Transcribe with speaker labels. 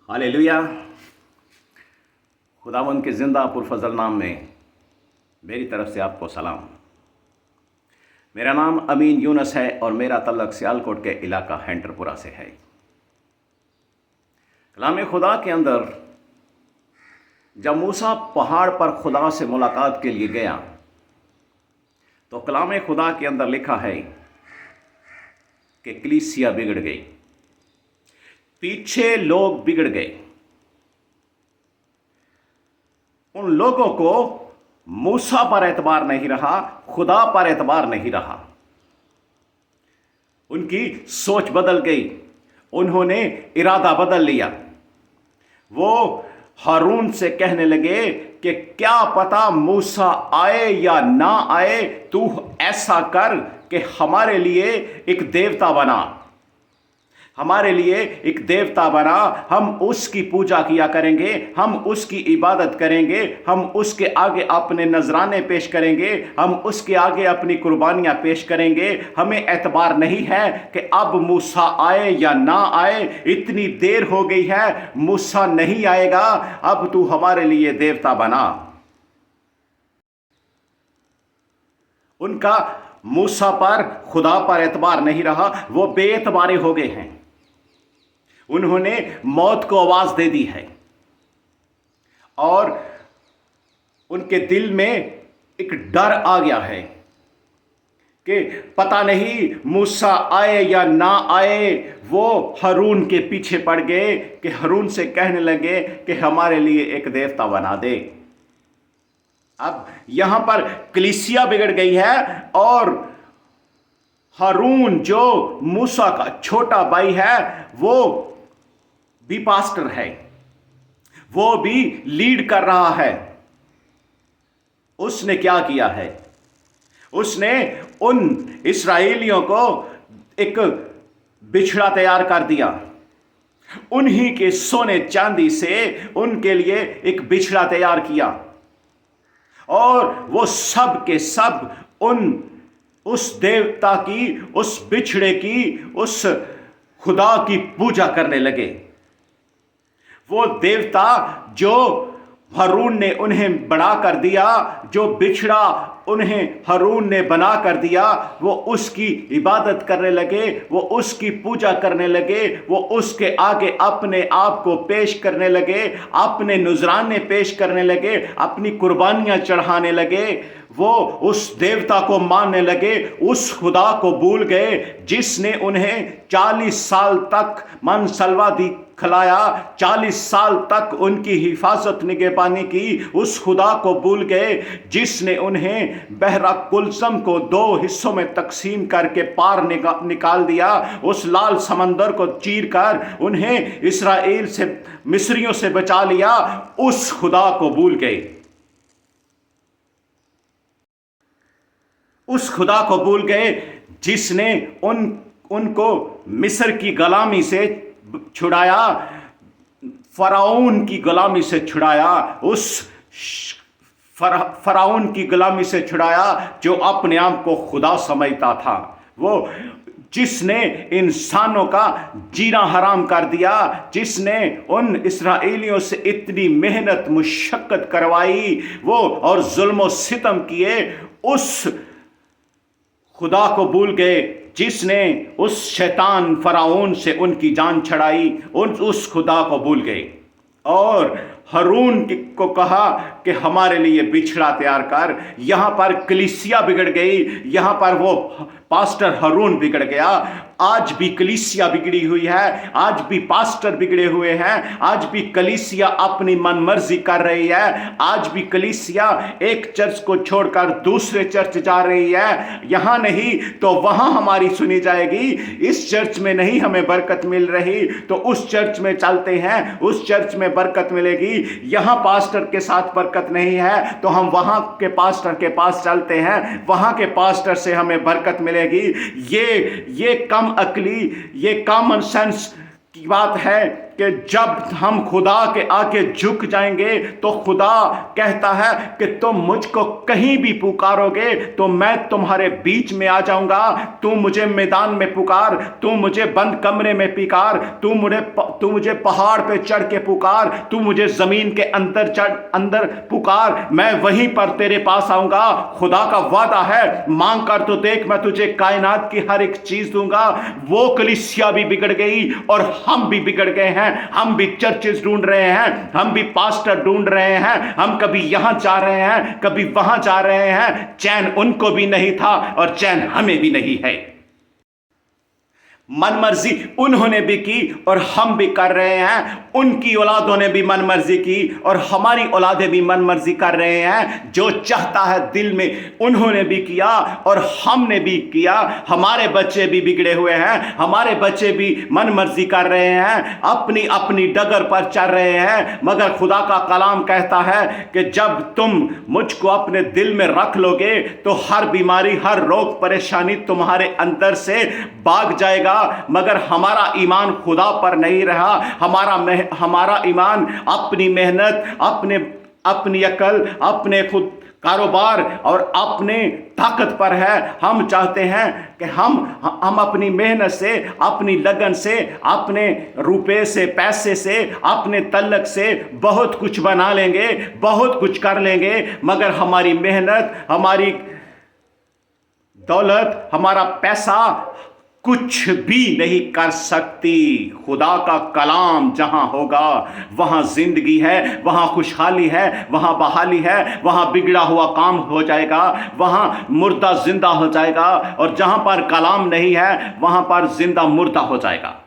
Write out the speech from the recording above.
Speaker 1: Hallelujah. खुदावंद के ज़िंदा पुरफजल नाम में मेरी तरफ से आपको सलाम। मेरा नाम अमीन यूनस है और मेरा तल्लक सियालकोट के इलाका हैंटरपुरा से है। कलाम खुदा के अंदर जब मूसा पहाड़ पर खुदा से मुलाकात के लिए गया तो कलाम खुदा के अंदर लिखा है कि कलीसिया बिगड़ गई, पीछे लोग बिगड़ गए। उन लोगों को मूसा पर एतबार नहीं रहा, खुदा पर एतबार नहीं रहा। उनकी सोच बदल गई, उन्होंने इरादा बदल लिया। वो हारून से कहने लगे कि क्या पता मूसा आए या ना आए, तू ऐसा कर कि हमारे लिए एक देवता बना, हमारे लिए एक देवता बना। हम उसकी पूजा किया करेंगे, हम उसकी इबादत करेंगे, हम उसके आगे अपने नजराने पेश करेंगे, हम उसके आगे अपनी कुर्बानियां पेश करेंगे। हमें एतबार नहीं है कि अब मूसा आए या ना आए, इतनी देर हो गई है, मूसा नहीं आएगा, अब तू हमारे लिए देवता बना। उनका मूसा पर, खुदा पर एतबार नहीं रहा, वो बेएतबारे हो गए हैं। उन्होंने मौत को आवाज दे दी है और उनके दिल में एक डर आ गया है कि पता नहीं मूसा आए या ना आए। वो हारून के पीछे पड़ गए कि हारून से कहने लगे कि हमारे लिए एक देवता बना दे। अब यहां पर कलीसिया बिगड़ गई है और हारून जो मूसा का छोटा भाई है वो भी पास्टर है, वो भी लीड कर रहा है। उसने क्या किया है? उसने उन इस्राएलियों को एक बिछड़ा तैयार कर दिया। उन्हीं के सोने चांदी से उनके लिए एक बिछड़ा तैयार किया और वो सब के सब उस देवता की, उस बिछड़े की, उस खुदा की पूजा करने लगे। वो देवता जो हारून ने उन्हें बना कर दिया, जो बिछड़ा उन्हें हारून ने बना कर दिया, वो उसकी इबादत करने लगे, वो उसकी पूजा करने लगे, वो उसके आगे अपने आप को पेश करने लगे, अपने नुजराने पेश करने लगे, अपनी कुर्बानियां चढ़ाने लगे। वो उस देवता को मानने लगे, उस खुदा को भूल गए जिसने उन्हें 40 साल तक मन सलवा दी खिलाया, 40 साल तक उनकी हिफाजत निगहबानी की। उस खुदा को भूल गए जिसने उन्हें बहरा कुलसम को 2 हिस्सों में तकसीम करके पार निकाल दिया, उस लाल समंदर को चीर कर उन्हें इस्राएल से, मिस्रियों से बचा लिया। उस खुदा को भूल गए, उस खुदा को भूल गए जिसने उनको मिस्र की गुलामी से छुड़ाया, फराउन की गुलामी से छुड़ाया, उस फराउन की गुलामी से छुड़ाया जो अपने आप को खुदा समझता था। वो जिसने इंसानों का जीना हराम कर दिया, जिसने उन इस्राएलियों से इतनी मेहनत मुशक्कत करवाई वो और जुल्म सितम किए, उस खुदा को भूल गए जिसने उस शैतान फराउन से उनकी जान छड़ाई। उस खुदा को भूल गए और हारून को कहा कि हमारे लिए बिछड़ा तैयार कर। यहां पर कलीसिया बिगड़ गई, यहां पर वो पास्टर हारून बिगड़ गया। आज भी कलीसिया बिगड़ी हुई है, आज भी पास्टर बिगड़े हुए हैं, आज भी कलीसिया अपनी मनमर्जी कर रही है, आज भी कलीसिया एक चर्च को छोड़कर दूसरे चर्च जा रही है। यहां नहीं तो वहां हमारी सुनी जाएगी, इस चर्च में नहीं हमें बरकत मिल रही तो उस चर्च में चलते हैं, उस चर्च में बरकत मिलेगी। यहां पास्टर के साथ बरकत नहीं है तो हम वहां के पास्टर के पास चलते हैं, वहां के पास्टर से हमें बरकत मिलेगी। ये कम अकली, ये कॉमन सेंस की बात है कि जब हम खुदा के आगे झुक जाएंगे तो खुदा कहता है कि तुम मुझको कहीं भी पुकारोगे तो मैं तुम्हारे बीच में आ जाऊंगा। तू मुझे मैदान में पुकार, तू मुझे बंद कमरे में पुकार, तू मुझे पहाड़ पे चढ़ के पुकार, तू मुझे जमीन के अंदर पुकार, मैं वहीं पर तेरे पास आऊंगा। खुदा का वादा है, मांग कर तो देख, मैं तुझे कायनात की हर एक चीज दूंगा। वो कलीसिया भी बिगड़ गई और हम भी बिगड़ गए हैं। हम भी चर्चेस ढूंढ रहे हैं, हम भी पास्टर ढूंढ रहे हैं, हम कभी यहां जा रहे हैं, कभी वहां जा रहे हैं। चैन उनको भी नहीं था और चैन हमें भी नहीं है। मनमर्जी उन्होंने भी की और हम भी कर रहे हैं। उनकी औलादों ने भी मनमर्जी की और हमारी औलादें भी मनमर्जी कर रहे हैं। जो चाहता है दिल में उन्होंने भी किया और हमने भी किया। हमारे बच्चे भी बिगड़े हुए हैं, हमारे बच्चे भी मनमर्जी कर रहे हैं, अपनी अपनी डगर पर चल रहे हैं। मगर खुदा का कलाम कहता है कि जब तुम मुझको अपने दिल में रख लोगे तो हर बीमारी, हर रोग परेशानी तुम्हारे अंदर से भाग जाएगा। मगर हमारा ईमान खुदा पर नहीं रहा, हमारा ईमान अपनी मेहनत, अपनी अकल, अपने खुद कारोबार और अपने ताकत पर है। हम चाहते हैं कि हम अपनी मेहनत से, अपनी लगन से, अपने रुपए से, पैसे से, अपने तल्लक से बहुत कुछ बना लेंगे, बहुत कुछ कर लेंगे। मगर हमारी मेहनत, हमारी दौलत, हमारा पैसा कुछ भी नहीं कर सकती। खुदा का कलाम जहां होगा वहां जिंदगी है, वहां खुशहाली है, वहां बहाली है, वहां बिगड़ा हुआ काम हो जाएगा, वहां मुर्दा जिंदा हो जाएगा। और जहां पर कलाम नहीं है वहां पर जिंदा मुर्दा हो जाएगा।